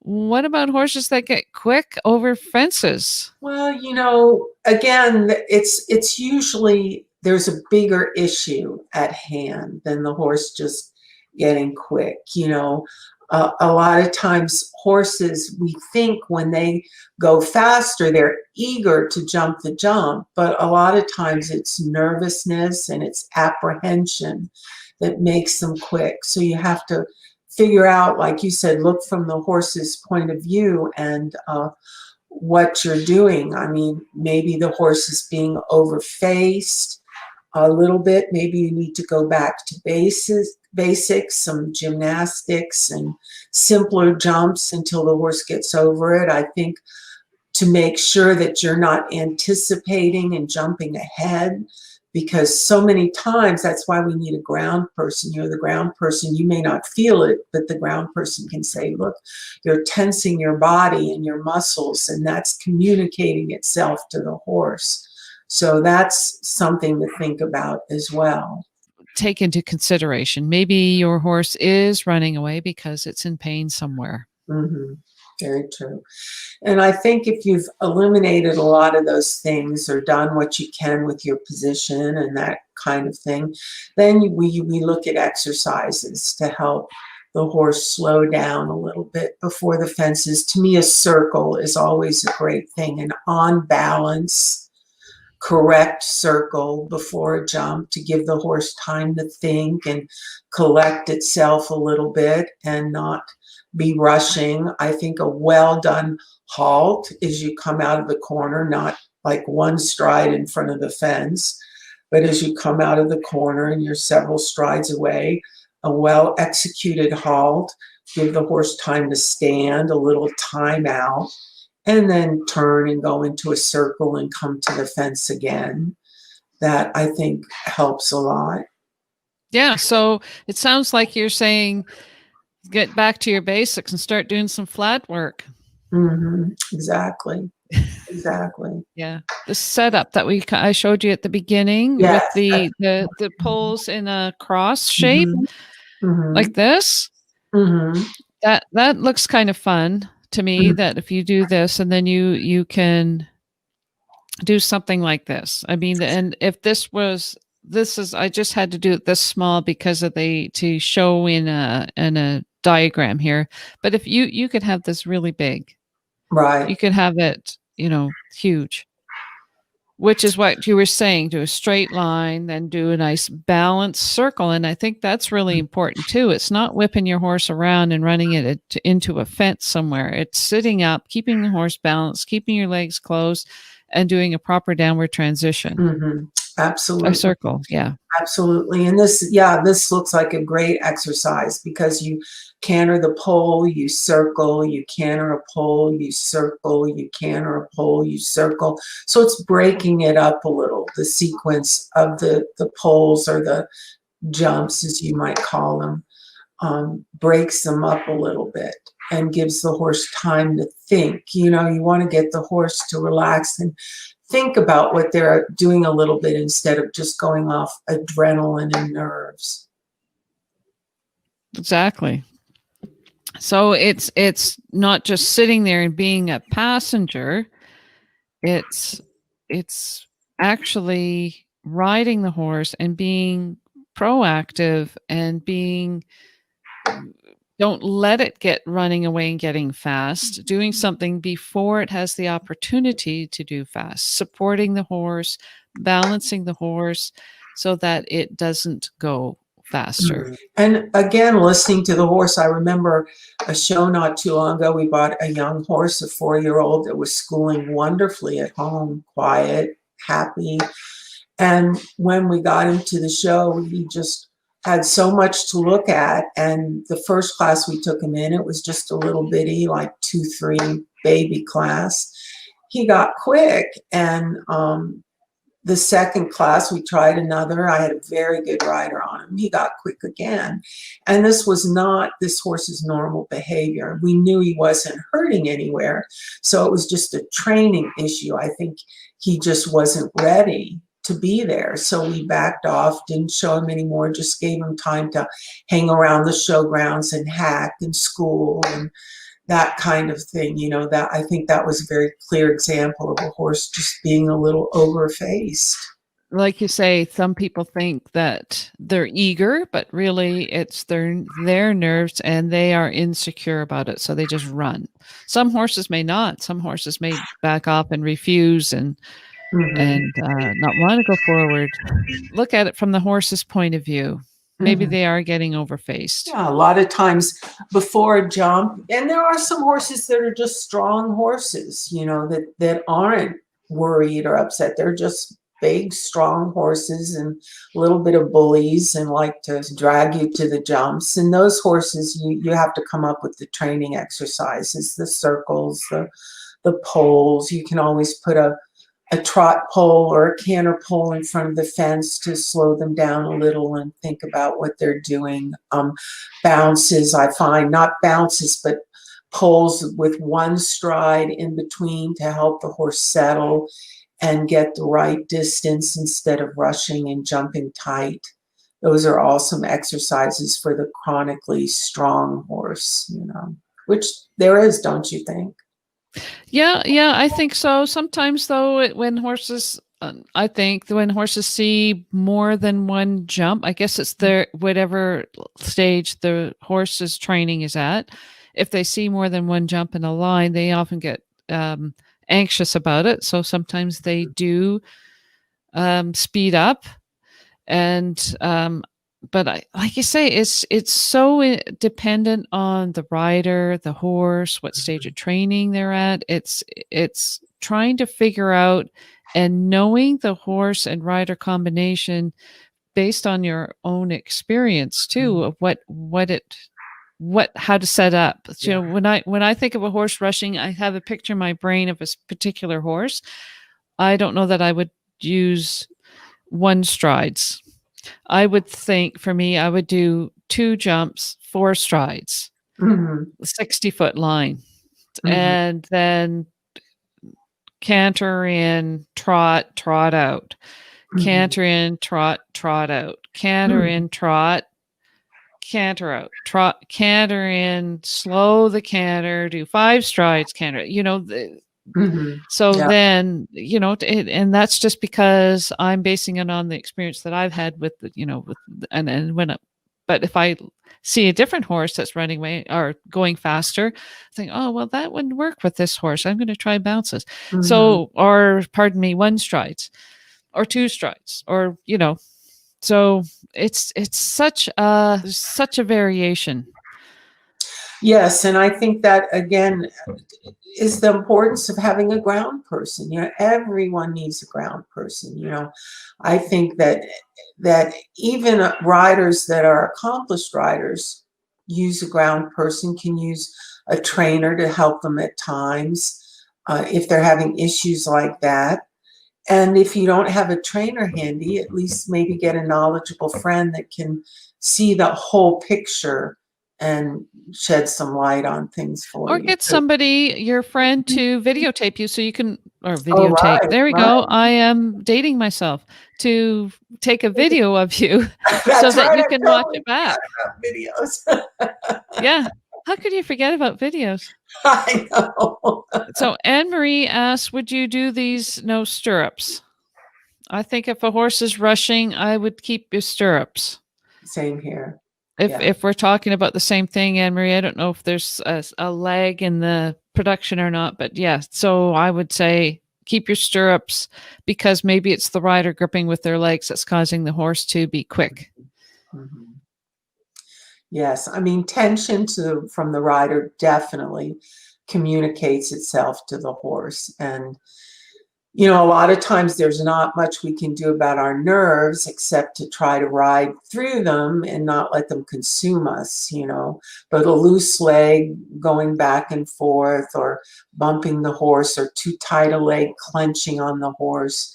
what about horses that get quick over fences? Well, again, it's usually there's a bigger issue at hand than the horse just getting quick. A lot of times horses, we think when they go faster, they're eager to jump the jump, but a lot of times it's nervousness and it's apprehension that makes them quick. So you have to figure out, like you said, look from the horse's point of view and what you're doing. I mean, maybe the horse is being overfaced a little bit. Maybe you need to go back to basics, some gymnastics and simpler jumps until the horse gets over it. I think to make sure that you're not anticipating and jumping ahead, because so many times that's why we need a ground person. You're the ground person. You may not feel it, but the ground person can say, look, you're tensing your body and your muscles, and that's communicating itself to the horse. So that's something to think about as well. Take into consideration, maybe your horse is running away because it's in pain somewhere. Mm-hmm. Very true. And I think if you've eliminated a lot of those things or done what you can with your position and that kind of thing, then we look at exercises to help the horse slow down a little bit before the fences. To me, a circle is always a great thing, an on balance, correct circle before a jump to give the horse time to think and collect itself a little bit and not be rushing. I think a well done halt is you come out of the corner, not like one stride in front of the fence, but as you come out of the corner and you're several strides away, a well executed halt, give the horse time to stand, a little time out, and then turn and go into a circle and come to the fence again. That I think helps a lot. Yeah. So it sounds like you're saying get back to your basics and start doing some flat work. Mm-hmm. Exactly. Exactly. Yeah. The setup that I showed you at the beginning Yes, with the poles in a cross shape, mm-hmm. like this. Mm-hmm. That looks kind of fun to me, Mm-hmm. that if you do this and then you can do something like this. I mean, and if this is, I just had to do it this small because of to show in a diagram here. But if you could have this really big, Right. you could have it, huge, which is what you were saying, do a straight line, then do a nice balanced circle. And I think that's really important too. It's not whipping your horse around and running it into a fence somewhere. It's sitting up, keeping the horse balanced, keeping your legs closed, and doing a proper downward transition. Mm-hmm. Absolutely. A circle, yeah. Absolutely. And this looks like a great exercise because you canter the pole, you circle, you canter a pole, you circle, you canter a pole, you circle. So it's breaking it up a little, the sequence of the poles or the jumps, as you might call them, breaks them up a little bit and gives the horse time to think. You want to get the horse to relax and think about what they're doing a little bit instead of just going off adrenaline and nerves. Exactly. So it's not just sitting there and being a passenger. It's actually riding the horse and being proactive and don't let it get running away and getting fast, doing something before it has the opportunity to do fast, supporting the horse, balancing the horse so that it doesn't go faster. Mm-hmm. And again, listening to the horse, I remember a show not too long ago. We bought a young horse, a 4-year-old that was schooling wonderfully at home, quiet, happy. And when we got him to the show, he just had so much to look at. And the first class we took him in, it was just a little bitty, like 2-3 baby class. He got quick. And the second class, we tried another. I had a very good rider on him. He got quick again. And this was not this horse's normal behavior. We knew he wasn't hurting anywhere. So it was just a training issue. I think he just wasn't ready to be there. So we backed off, didn't show him anymore, just gave him time to hang around the showgrounds and hack and school. And that kind of thing, that I think that was a very clear example of a horse just being a little overfaced. Like you say, some people think that they're eager, but really it's their nerves and they are insecure about it, so they just run. Some horses may not. Some horses may back off and refuse and not want to go forward. Look at it from the horse's point of view. Maybe they are getting overfaced. Yeah, a lot of times before a jump, and there are some horses that are just strong horses, that aren't worried or upset. They're just big, strong horses and a little bit of bullies and like to drag you to the jumps. And those horses, you have to come up with the training exercises, the circles, the poles. You can always put a trot pole or a canter pole in front of the fence to slow them down a little and think about what they're doing. Bounces, I find, not bounces, but poles with one stride in between to help the horse settle and get the right distance instead of rushing and jumping tight. Those are awesome exercises for the chronically strong horse, which there is, don't you think? Yeah, I think so. Sometimes, though, when horses, I think when horses see more than one jump, I guess it's their whatever stage the horse's training is at. If they see more than one jump in a line, they often get anxious about it. So sometimes they do speed up, and but like you say, it's so dependent on the rider, the horse, what stage of training they're at. It's trying to figure out and knowing the horse and rider combination based on your own experience too of how to set up. When I think of a horse rushing, I have a picture in my brain of a particular horse. I don't know that I would use one strides. I would think for me, I would do 2 jumps, 4 strides, 60-foot line, and then canter in, trot out, canter in, trot out, canter in, trot, canter out, trot, canter in, slow the canter, do 5 strides, canter, So then, and that's just because I'm basing it on the experience that I've had with but if I see a different horse that's running away or going faster, I think, oh, well, that wouldn't work with this horse. I'm going to try bounces. So, or pardon me, 1 strides or 2 strides or, so it's such a variation. Yes, and I think that, again, is the importance of having a ground person. Everyone needs a ground person. I think that even riders that are accomplished riders use a ground person, can use a trainer to help them at times if they're having issues like that. And if you don't have a trainer handy, at least maybe get a knowledgeable friend that can see the whole picture and shed some light on things for you. Or get somebody, your friend, to videotape you so you can, or Oh, videotape. right, There we go. I am dating myself to take a video of you so that you can watch it back. Videos. Yeah. How could you forget about videos? I know. So Anne-Marie asks, would you do these no stirrups? I think if a horse is rushing, I would keep your stirrups. Same here. If we're talking about the same thing, Anne-Marie, I don't know if there's a lag in the production or not, but yeah. So I would say keep your stirrups because maybe it's the rider gripping with their legs that's causing the horse to be quick. Yes, I mean, tension from the rider definitely communicates itself to the horse. And a lot of times there's not much we can do about our nerves except to try to ride through them and not let them consume us, But a loose leg going back and forth or bumping the horse or too tight a leg clenching on the horse.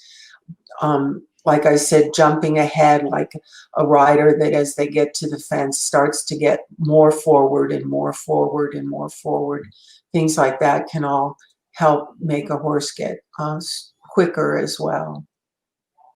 Like I said, jumping ahead like a rider that as they get to the fence starts to get more forward and more forward and more forward. Things like that can all help make a horse get quicker as well.